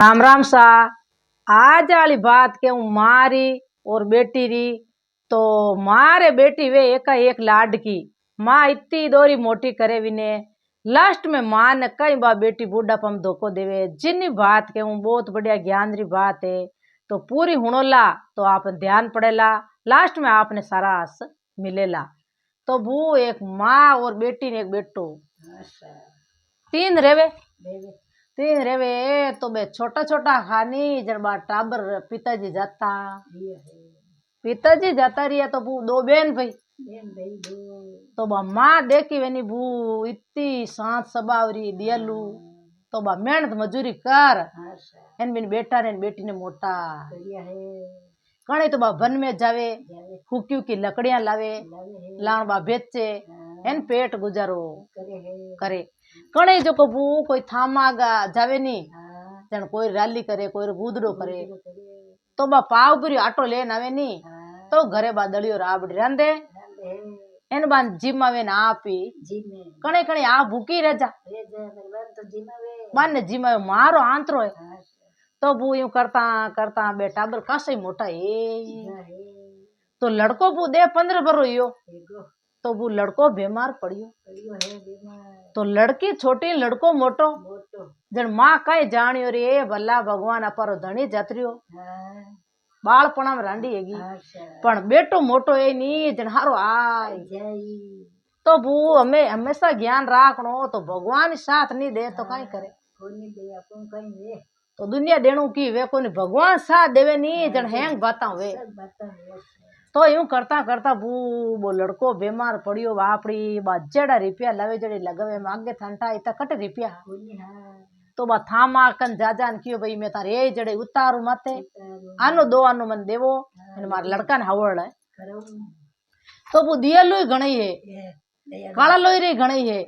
राम राम सा। आज वाली बात के हूँ मारी और बेटी री। तो मारे बेटी वे एका एक लाडकी माँ इतनी दोरी मोटी करे विने लास्ट में माँ ने कई बार बेटी बूढ़ापा में धोखो देवे। जिन्नी बात के हूँ बहुत बढ़िया ज्ञान री बात है तो पूरी हुणोला तो आप ध्यान पड़ेला लास्ट में आपने सारा आस मिलेला। तो वो एक माँ और बेटी ने एक बेटो तीन रेवे तीन रेवे। तो बे छोटा छोटा खानी जब टाबर पिताजी जाता रही तो बू दो बहन भाई तो बा माँ देखी वेनी बू इतनी सांत सबावरी दियालू तो बा मेहनत मजूरी कर एन बिन बेटा ने बेटी ने मोटा कणे तो बा वन में जावे फूक्यू की लकड़ियां लावे लाण बा बेचे एन पेट गुजारो करे। कणे जो कबू कोई थामागा जावे नी जन कोई रैली करे कोई गुदड़ो करे तो बा पाव पूरी आटो लेन आवे नी तो घरे बा दलियो राबड़ी रांधे एन बान जिमावे ना आपी कणे कणे आ भूखी रह जा बाने जिमावे मारो आंतरो है। तो बू यूं करता करता बेटा बर कासे मोटा है तो लड़को बू दे 15 बरो यो तो वो लड़को बीमार पड़ियो तो लड़की छोटी लड़को मोटो जन माँ कई जानियो रे भला भगवान अपारो धनी जतरियो बालपणा में रांडी हेगी पण बेटो मोटो है नी जन हारो आय तो वो हमें हमेशा ज्ञान राखनो तो भगवान साथ नहीं दे तो कई करे तो दुनिया देणु की वे कोनी भगवान साथ देवे नी जन हैंग बाता वे। तो यूं करता करता वो लड़को बीमार पड़ियो बापड़ी बाजेड़ा रुपया लवे जड़े लगवे मांगे ठंडा इतना कट रुपया तो बा थामा कन जाजान कियो भाई मैं तारे ए जड़े उतारू माते आनो दो आनो मन देवो ने मार लड़का ने हवड़ है तो वो दिया लोई घणी है काला लोई रे घणी है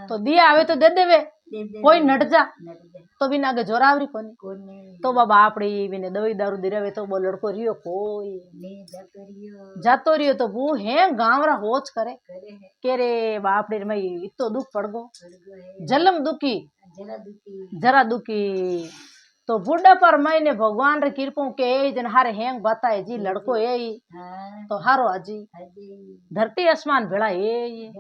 तो दिया आवे तो दे देवे कोई नट जा तो बिना आगे जोरावरी कोनी तो बाबा आपड़ी बिने दवाई दारू दिरावे तो वो लड़को रियो कोई जातो रियो तो वो है गांवरा होच करे के रे बापड़ी मई इतो दुख पड़ गो जलम दुखी जरा दुखी तो बुढ़ा पर मैंने भगवान रे कृपा के जन हारे हैंग बताए जी लड़को है तो हारो आजी धरती आसमान भेड़ा है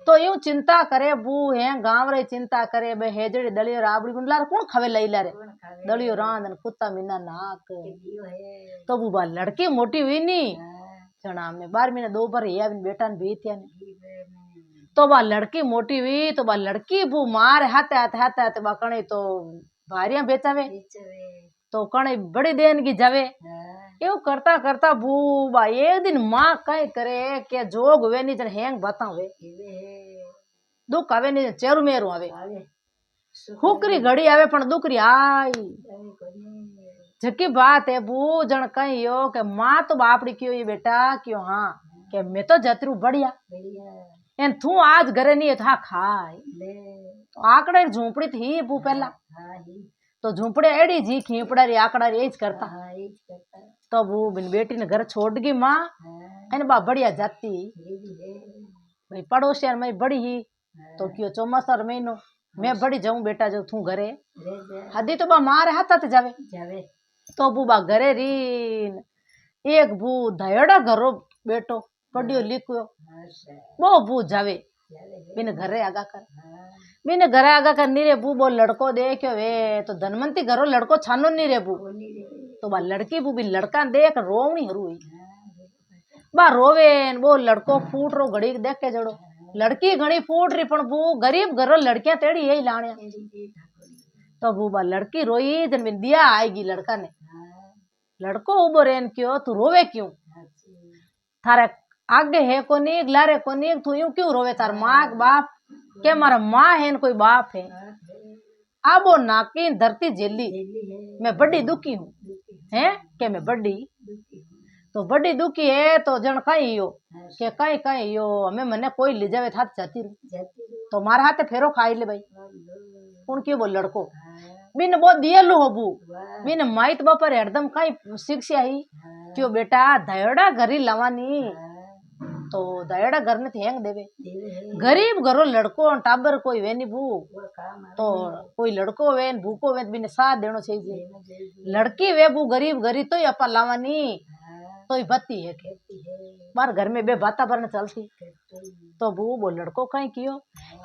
तो यूं चिंता करे बू है गांव रे चिंता करे बे हेजड़ी दलियो राबड़ी बुनलार कौन खावे लई लारे दलियो रांधन कुत्ता मीना नाक तो बू बा लड़की मोटी हुई नी जना में 12 महीने 2 बार या बेटा ने बीतिया ने तो बा लड़की मोटी हुई तो बा लड़की बू मार हाथे बा कणे तो भारियां बेचावे तो कणे बड़ी देन की जावे यो करता करता बू बा एक दिन माँ कई करे के जोग वे नी जन हैंग बाता हुए दुख आवे नी चेरू मेरू आवे हुकरी घड़ी आवे पण दुखरी आई जकी बात है बू जन कही यो के माँ तो बापड़ी क्यों ये बेटा क्यों हाँ के मैं तो जतरू बढ़िया एन तू आज घरे नहीं था खाए तो आकड़े झूपड़ी थी बू पहला तो झूपड़े एड़ी जी खीपड़ा री आकड़ा री करता तो वो बिन बेटी ने घर छोड़ गई माँ एन बा बढ़िया जाती भाई पड़ोसिया में बड़ी ही तो क्यों चौमासा महीनो मैं बड़ी जाऊं बेटा जो तू घरे हदी तो बा मारे हाथ जावे तो बू बा घरे रीन एक बू धयड़ा घरो बेटो पढ़ियो लिखियो वो बू जावे बिन घरे आगा कर नी रे बू बो लड़को देखो वे तो धनवंती घरो लड़को छानो नी रे बू तो बा लड़की बू भी लड़का देख रोवनी हरू हुई बा रोवे वो लड़को फूट रो घड़ी देख के जड़ो लड़की घड़ी फूट रही पण बू गरीब घरो लड़कियां तेड़ी यही लाणिया तो बू बा लड़की रोई जन बिन दिया आएगी लड़का ने लड़को उबो रेन क्यों तू रोवे क्यों थारे आगे है कोनी लारे कोनी तू यूं क्यों रोवे तार माँ बाप के मारा माँ है कोई बाप है आबो नाकी धरती झेली मैं बड़ी दुखी हूँ हैं के मैं बड़ी तो बड़ी दुखी है तो जन कहीं यो के कहीं यो हमें मने कोई ले जावे था जाती तो मारा हाथे फेरो खाई ले भाई कौन क्यों बोल लड़को बिन बहुत दियलू होबू बिन माइट बापर हरदम कहीं शिक्षा ही क्यों बेटा धयड़ा घरी लवानी तो दयड़ा घर ने हेंग देवे गरीब घरो लड़को टाबर कोई वे नहीं बू तो कोई लड़को वे भूको वे बिने साथ देनो चाहिए लड़की वे बू गरीब गरी तो ही अपा लावानी तो ही बत्ती है के बार घर में बे वातावरण चलती तो वो लड़को कहीं कियो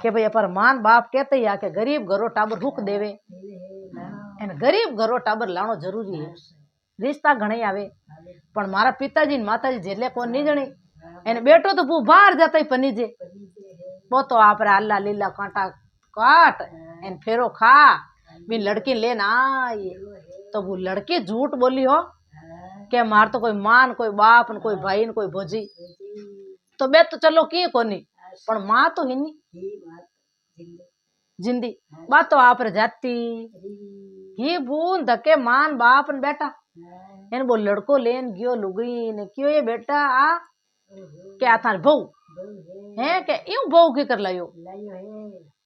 कि भाई अपर मान बाप कहते ही आके गरीब घरो टाबर रुक देवे एन गरीब घरो टाबर लानो जरूरी है रिश्ता घणे आवे पण मारा पिताजी ने माताजी जेले को नहीं जणी एने बेटो तो वो बाहर जाता ही पनीजे वो तो आप अल्लाह लीला कांटा काट एन फेरो खा भी लड़की लेना आई तो वो लड़की झूठ बोली हो के मार तो कोई मान कोई बाप न कोई भाई न कोई भोजी तो बे तो चलो की कोनी पण मां तो ही नहीं जिंदी बात तो आप जाती ही बूंद धके मान बाप न बेटा एन वो लड़को लेन गयो लुगई ने क्यों ये बेटा आ क्या था बहू है के यूं बहू की कर लायो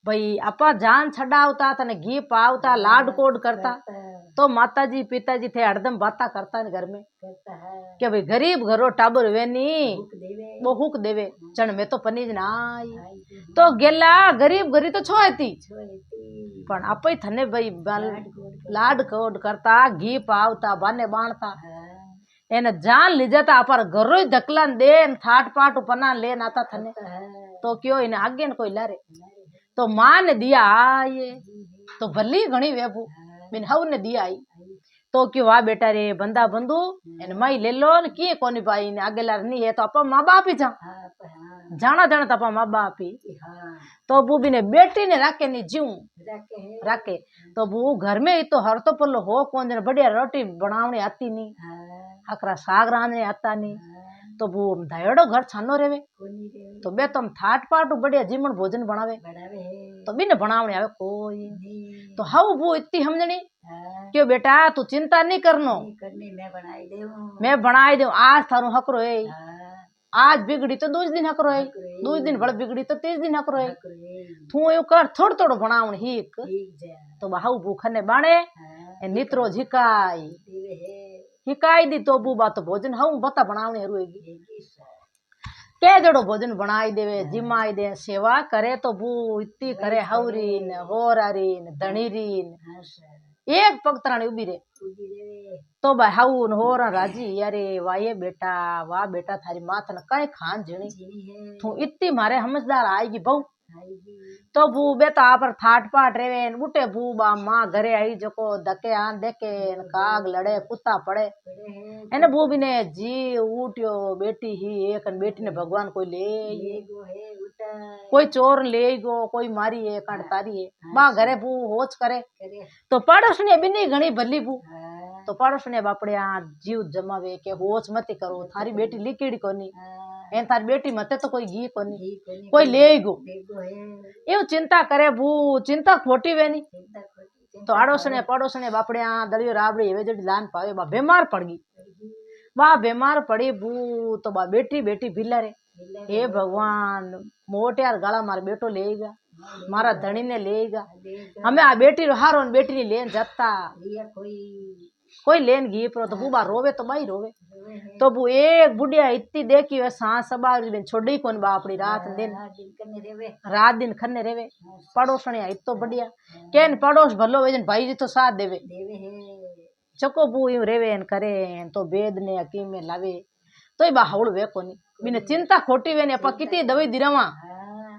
भाई अपा जान छड़ावता तने घी पावता लाड कोड करता तो माताजी पिताजी थे हरदम बाता करता ने घर में के भाई गरीब घरो टाबर वे नी वो हुक देवे चण में तो पनीज ना आई तो गेला गरीब गरी तो छोती पण आपे थने भाई लाड कोड करता घी पावता बाने बाणता एने जान ली जाता अपर घरो ही धकला दे थाट पाट पना लेन आता थने तो क्यों इने आगे न कोई लारे तो मां ने दिया आये तो भली घणी वेबू बिन हव ने दिया आई तो क्यों वाह बेटा रे बंदा बंधु एन माई ले लो न किए कोनी भाई ने आगे लार नहीं है तो अपा माँ बाप ही जा जाना जाना तो अपा माँ बाप ही तो बू बिने बेटी ने राखे नहीं जीव राखे तो बू घर में ही तो हर तो पल्लो हो कौन जन बढ़िया रोटी बनावनी आती नहीं हकरा साग रांधने आता नहीं तो वो दयड़ो घर छानो रेवे तो बे तुम थाट पाट बढ़िया जीवन भोजन बनावे तो बिन बनावने आवे कोई तो हाउ वो इतनी समझनी क्यों बेटा तू चिंता नहीं करनो मैं बनाई दूं आज थारू हकरो है आज बिगड़ी तो 2 दिन हकरो है 2 दिन बड़ बिगड़ी तो 30 दिन हकरो है तू यू कर थोड़ थोड़ बनावण हिक तो हाउ भूख ने बाणे नित्रो झिकाई हिकाई दी तो बू बात भोजन हाउ बता बनावने हरुएगी के जड़ो भोजन बनाई देवे जिमाई दे सेवा करे तो बू इतनी करे हवरीन होरारीन धणीरीन एक पगतरानी उबी रे तो भाई हाउन होरा राजी अरे वाये बेटा वाह बेटा थारी माथ न कई खान जणी तू इतनी मारे समझदार आएगी बहु तो बू बेटा पर थाट पाट रेवे उठे बू बा मां घरे आई जको धके आन देखे काग लड़े कुत्ता पड़े एने बू भी ने जी उठ्यो बेटी ही एक बेटी ने भगवान कोई ले कोई चोर ले गो कोई मारी है काट तारी है बा घरे बू होच करे तो पड़ोस ने भी नहीं घणी भली बू तो पड़ोस ने बापड़िया जीव जमावे के होच मत करो थारी बेटी लिकेड़ी कोनी एन थारी बेटी मते तो कोई घी कोनी कोई ले गो एवं चिंता करे बू चिंता खोटी वेनी तो आड़ोस ने पड़ोस ने बापड़िया दलियो राबड़ी एवे जड़ी लान पावे बा बीमार पड़ गई बा बीमार पड़ी बू तो बा बेटी बेटी भिला रे हे भगवान मोटियार गाला मार बेटो लेगा मारा धणी ने लेगा हमें आ बेटी हारो बेटी ने लेन जाता कोई लेन घी पर तो बूबा रोवे तो बाई रोवे तो बू एक बुढ़िया इतनी देखी वे सांस सबार छोड़ी कौन बापड़ी रात दिन खन्ने रेवे पड़ोसने इतो बढ़िया केन पड़ोस भलो वे भाई जी तो साथ देवे चको बू यूं रेवे करे तो वेद ने हकीम में लावे तो बा हवड़ वे कोनी बिने चिंता खोटी वे ने अपा कितनी दवाई दिरावा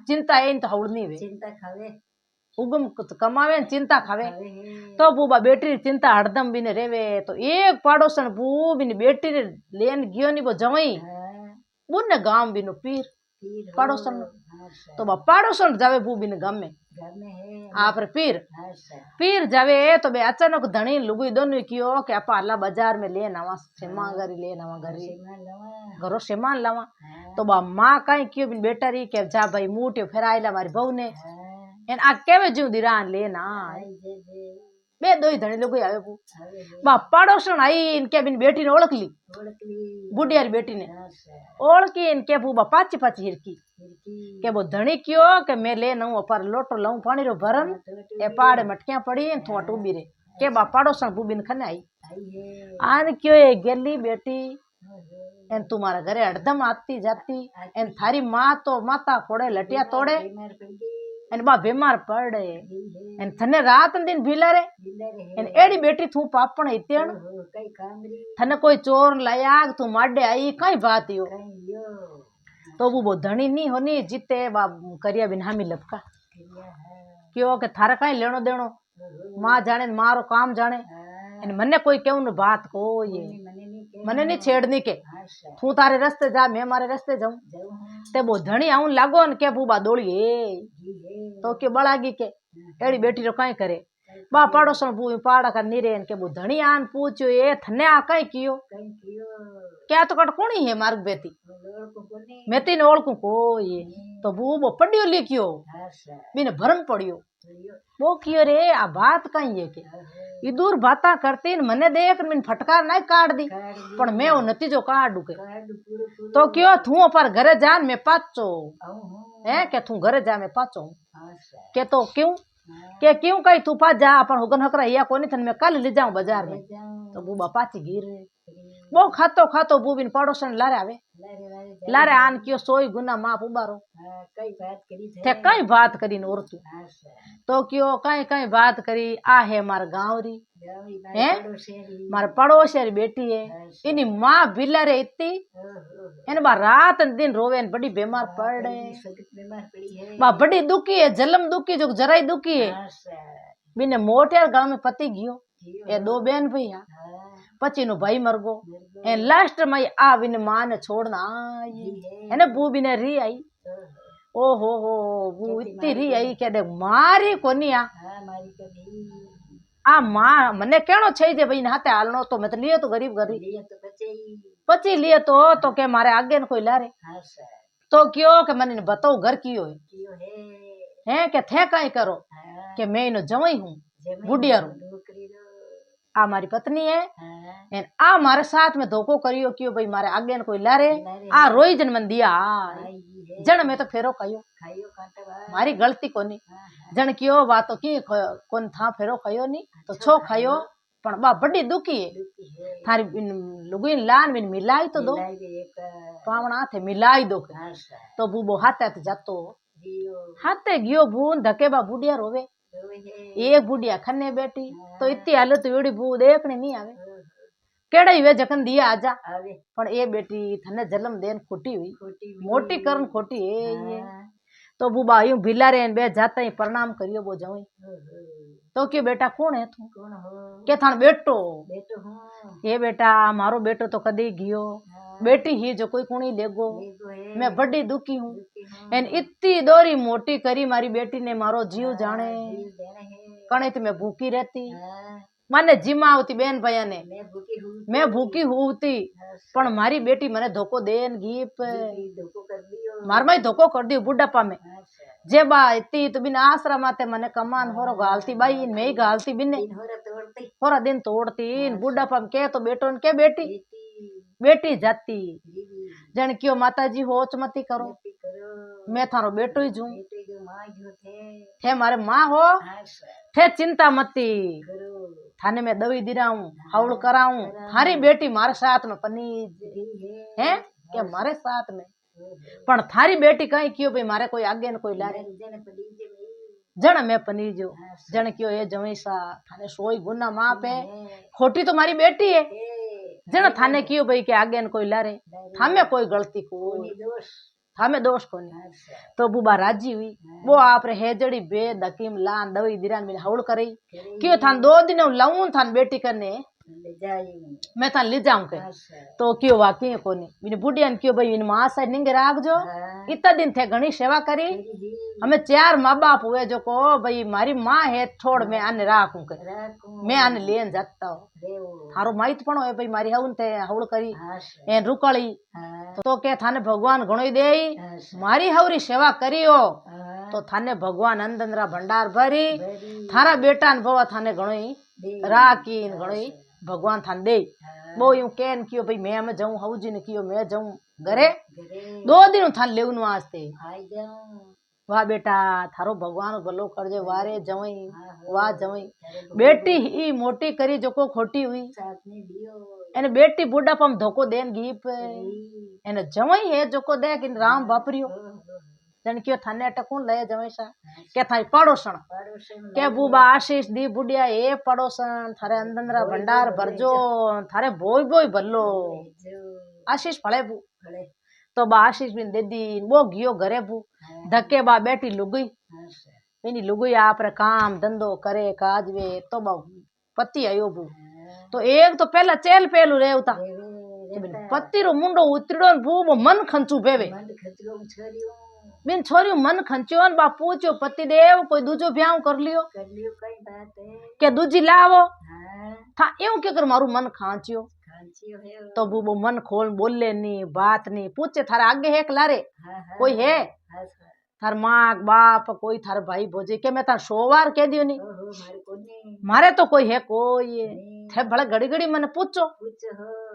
चिंता एन तो हवड़ नहीं वे चिंता खावे उगम कमावे चिंता खावे तो बूबा बेटी चिंता हरदम बिने रेवे तो एक पड़ोसन बू बिने बेटी ने लेन गयो नी वो जवई बुने गांव बिनो पीर पड़ोसन तो बा पड़ोसन जावे बू बिने गांव में आप पीर पीर जावे तो बे अचानक धणी लुगई दोनों कियो के अपा अल्लाह बाजार में ले नवा सेमा गरी ले नवा गरी घरो सेमान लावा तो बा मां कई कियो बिन बेटा री के जा भाई मूटियो फेरायला मारी बहू ने एन आ केवे जीव दिरान लेना बे दो ही धणी लोग आवे बू बा पड़ोसन आई इनके बिन बेटी ने ओळख ली बुढ़ियारी बेटी ने ओळखी इनके बू बा पाची पाची हिरकी के वो धणी क्यों के मैं ले नऊ पर लोटो लाऊं पानी रो भरन ए पाड़े मटकियां पड़ी थोड़ा टूबी रे के बा पड़ोसन बू बिन खने आई आन क्यों ए गेली बेटी एन तुम्हारा घरे हरदम आती जाती एन थारी माँ तो माता फोड़े लटिया तोड़े एन बा बीमार पड़े एन थने रात दिन भीला रे एन एड़ी बेटी तू पापण इतेण थने कोई चोर लायाग तू माडे आई कई बात यो तो वो धनी नहीं होनी जीते बा करिया बिन हामी लपका क्यों के थारा कई लेनो देनो माँ जाने मारो काम जाने एन मने कोई केव न बात को ये मने नहीं छेड़नी के तू तारे रास्ते जा मैं मारे रास्ते जाऊं ते वो धनी आऊं लागो न के बूबा दौड़िए तो के बड़ागी के एड़ी बेटी रो कई करे बा पड़ोसन बू पाड़ा का नीरे के वो धनी आन पूछो ए थने आ कई कियो क्या तो कट कोनी है मार्ग बेटी मैं तीन ओळखू को ये तो बू वो पढ़ियो लिखियो बिन भरम पड़ियो वो कियो रे आ बात कई है के इदूर बाता करती मने देख मिन फटकार नहीं काट दी पण मैं वो नतीजो काढू के तो क्यों थू पर घरे जान मैं पाचो है के तू घरे जा मैं पाचो के तो क्यों के क्यों कही तू पास जा अपन हुगन हकरा या कोनी थन मैं कल ले जाऊं बाजार में तो बूबा पाची गिर वो खातो खातो बूबिन पड़ोसन लारे आवे लारे आन क्यों सोई गुना माप उबारो कई बात करी और तू तो क्यों कई कई बात करी आ है मार गाँव री है मार पड़ोसी बेटी है इनी माँ बिला रे इतनी इन बा रात दिन रोवे बड़ी बीमार पड़े बा बड़ी दुखी है जलम दुखी जो जराई दुखी है बिने मोटे गांव में पति गयो ए दो बहन भैया पची नु भाई मर गो ए लास्ट में आ बिन मां ने छोड़ना आई है ना बू बिने री आई ओ हो बू इतनी री आई के दे मारी कोनी आ मां मने केणो छई जे भाई हाथे हालनो तो मैं तो लिए तो गरीब पची लिए तो के मारे आगे न कोई लारे तो क्यों के मने बताओ घर कियो है के थे कई करो के मैं इनो जवाई हूं बुढ़िया रू आ मारी पत्नी है एन आ मारे साथ में धोखो करियो क्यों भाई मारे आगे न कोई लारे आ रोई जन मन दिया जन मैं तो फेरो खायो मारी गलती कोनी जन कियो बात तो की कोन था फेरो खायो नी तो छो खायो पण बा बड़ी दुखी है थारी लुगुइन लान बिन मिलाई तो दो पावना थे मिलाई दो तो बूबो हाथे जातो हाथे गयो बून धके बा बुढ़िया रोवे एक बुढ़िया खन्ने बैठी तो इतनी हालत एड़ी बू देखने नहीं आवे केड़ा ही वे जखन दिया आजा पण ए बेटी थने जन्म देन खोटी हुई मोटी करन खोटी है ये तो बुबा यूं भिला रे बे जाता ही प्रणाम करियो वो जाऊं तो क्यों बेटा कौन है तू के थान बेटो ये बेटा मारो बेटो तो कदी गयो बेटी ही जो कोई कुणी लेगो मैं बड़ी दुखी हूँ एन इतनी दोरी मोटी करी मारी बेटी ने मारो जीव जाने कणे तो मैं भूखी रहती माने जीमा आवती बेन भैया ने मैं भूखी होती पण मारी बेटी मने धोखो देन गीप मार माई धोखो कर दियो बुढ़ापा में जे बा इतनी तो बिन आसरा माते मने कमान होरो गालती बाई मैं ही गालती बिने होरा दिन तोड़ती बुढ़ापा में के तो बेटो ने के बेटी जाती जन क्यों माता जी होच मती करो मैं थारो बेटो ही जूं थे मारे माँ हो थे चिंता मती थाने में दवी दिराऊं हवल कराऊं थारी बेटी मारे साथ में पनीज है के मारे साथ में पण थारी बेटी कहीं क्यों भाई मारे कोई आगे न कोई लारे जन मैं पनीजो जन क्यों ये जमीसा थाने सोई गुना माँ पे खोटी तो मारी बेटी है जन थाने क्यों भाई के आगे न कोई लारे थामे कोई गलती को थामे दोष को नहीं तो बुबा राजी हुई वो आप रे हेजड़ी बे दकीम लान दवाई दिरान में हवल करई क्यों थान 2 दिन लाऊं थान बेटी करने मैं थान ले जाऊं के तो क्यों वाकई कोनी बिन बुढ़िया क्यों भाई इन मां से निंगे राख जो इतना दिन थे घणी सेवा करी हमें 4 माँ बाप हुए जो को भाई मारी माँ है छोड़ मैं आने राखूं के मैं आने लेन जाता हूँ थारो माइत पण है भाई मारी हवन थे हवल करी एन रुकड़ी तो के थाने भगवान घणो दे मारी हवरी सेवा करियो तो थाने भगवान अंदंदरा भंडार भरी थारा बेटा ने भवा थाने घणो राखी घणो भगवान थान दे वो यूं केन कियो भाई मैं में जाऊं हवजी ने कियो मैं जाऊं घरे 2 दिन थान लेवन वास्ते वाह बेटा थारो भगवान भलो करजे वारे जवई वाह जवई बेटी ही मोटी करी जो को खोटी हुई एने बेटी बुढ़ापा में धोखो देन गीप एने जवई है जो को दे कि राम बापरियो जन क्यों थाने अटे कौन ले जवई सा के थाई पड़ोसन के बुबा आशीष दी बुढ़िया ए पड़ोसन थारे अंदर भंडार भरजो थारे बोई बोई भलो आशीष फळे बू तो बा आशीष बिन दे दी वो गयो घरे बू धक्के बा बेटी लुगई इनी लुगई आपरे काम धंधो करे काजवे तो बा पति आयो बू तो एक तो पहला चेल पेलू रेवता पति रो मुंडो उतरडो बू मन खंचू भेवे बिन छोरी मन खंच्यो बा पूछ्यो पति देव कोई दूजो ब्याह कर लियो के दूजी लावो था एवं के कर मारू मन खांच्यो तो वो मन खोल बोले नहीं बात नहीं पूछे थारे आगे है लारे कोई है थार माँ बाप कोई थार भाई भोजे के मैं तार सोवार कह दियो नहीं मारे तो कोई है कोई थे भले घड़ी घड़ी मैंने पूछो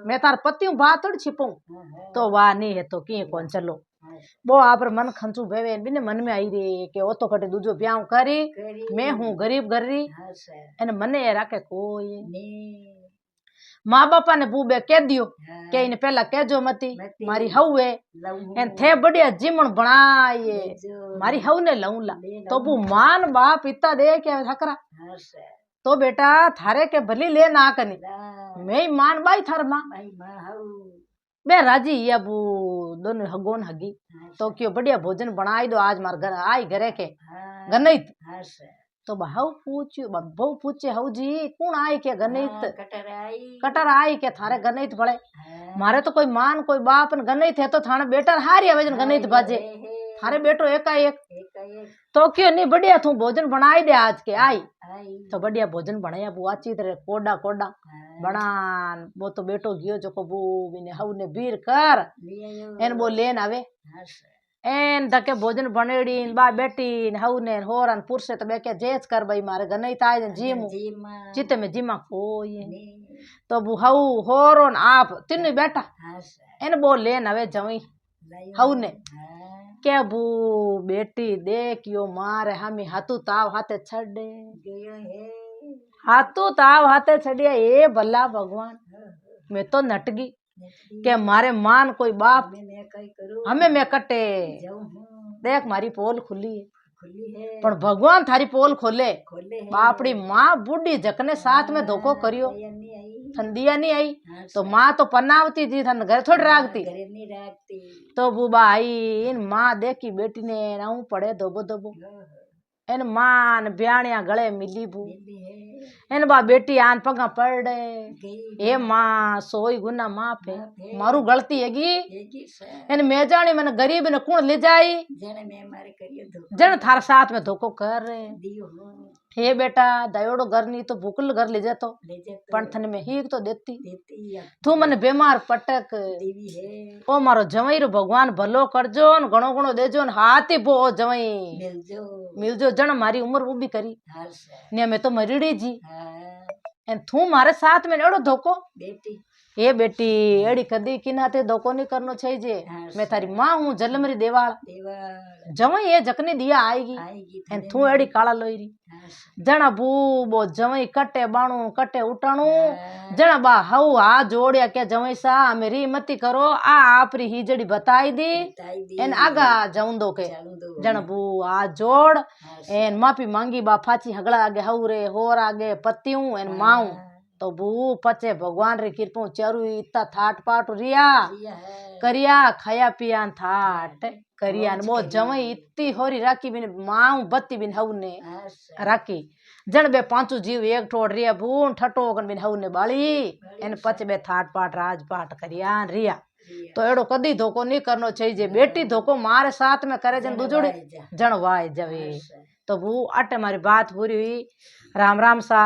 मैं तार पति हूँ बात थोड़ी छिपू तो वाह नहीं है तो की कौन चलो वो आप मन खंचू भेवे बिने मन में आई रे के ओ तो कटे दूजो ब्याह करी मैं हूँ गरीब गरी एने मने राखे कोई माँ बापा ने बूबे कह दियो के इने पहला कहजो मती मारी हऊ है एन थे बढ़िया जीमण बनाए मारी हऊ ने लऊला तो बू मान बाप इतना दे के हकरा तो बेटा थारे के भली ले ना कनी मैं मान बाई थार माँ बे राजी या बू दोनों हगोन हगी तो क्यों बढ़िया भोजन बनाई दो आज मार घर आई घरे के गनित तो बहु पूछ्यो बहु पूछे हऊ जी कौन आई के गनित कटर आई के थारे गनित भले मारे तो कोई मान कोई बाप न गनित है तो थाने बेटा हारी आवे जन गनित बाजे थारे बेटो एकाएक तो क्यों नहीं बढ़िया तू भोजन बनाई दे आज के आई तो बढ़िया भोजन बनाया बू अच्छी तरह कोडा कोडा बनान वो तो बेटो गयो जो को बू बिने हऊ ने बीर कर एन वो लेन आवे एन धके भोजन बनेड़ी बा बेटी हऊ ने होरन पुरसे तो बेके जेच कर भाई मारे गनई ताय जीम चिते में जीमा कोई तो बू हऊ होरन आप तीन बेटा एन बो लेन आवे जवई हऊ ने के बू बेटी देखियो मारे हमी हाथू ताव हाथे छड़े हाथू ताव हाथे छड़िया ए भला भगवान मैं तो नटगी के मारे मान कोई बाप हमें मैं कटे देख मारी पोल खुली है पर भगवान थारी पोल खोले बापड़ी माँ बूढ़ी जकने साथ में धोखो करियो ठंडिया नहीं आई तो माँ तो पनावती थी थन घर थोड़ी राखती तो बुबा आई इन माँ देखी बेटी ने नाऊ पड़े धोबो धोबो एन मान ब्याणिया गले मिली बू एन बा बेटी आन पगा पड़े ए माँ सोई गुना माफ है मारू गलती हैगी एन मैं जानी मैंने गरीब ने कौन ले जाई जन थार साथ में धोखो कर रहे हे बेटा दयोड़ो घर नहीं तो भूकल घर ले जातो पंथन में ही तो देती तू मन बीमार पटक ओ मारो जवई रो भगवान भलो करजो न घणो घणो देजो न हाथी बो जवई मिलजो जन मारी उम्र उभी करी ने मैं तो मरीड़ी जी एन तू मारे साथ में एड़ो धोखो ए बेटी एड़ी कदी किनाते धोखो नहीं करनो चाहिए मैं थारी माँ हूँ जलमरी देवाल जवई ये जकने दिया आएगी एन तू एड़ी काला लोईरी जना बूबो जवई कटे बाणू कटे उठाणू जना बा हऊ आ जोड़िया के जवई सा मेरी मती करो आ आपरी हिजड़ी बताई दी एन आगा जाऊंदो के जन बू आ जोड़ एन माफी मांगी बा फाची हगड़ा आगे हऊ रे होर आगे पतियूं एन माऊ तो बू पचे भगवान रे कृपा चारू इतना थाट पाट रिया करिया खाया पिया थाट करिया वो जवई इतनी होरी राखी बिन माऊ बत्ती बिन हऊ ने राखी जन बे पांचू जीव एक ठोड़ रिया बून ठटो कन बिन हऊ ने बाली एन पचे बे थाट पाट राज पाट करिया रिया तो एड़ो कदी धोखो नहीं करनो चाहिए बेटी धोखो मारे साथ में करे जन दुजुड़ी जन वाय जवे तो बू अटे मारी बात पूरी हुई राम राम सा।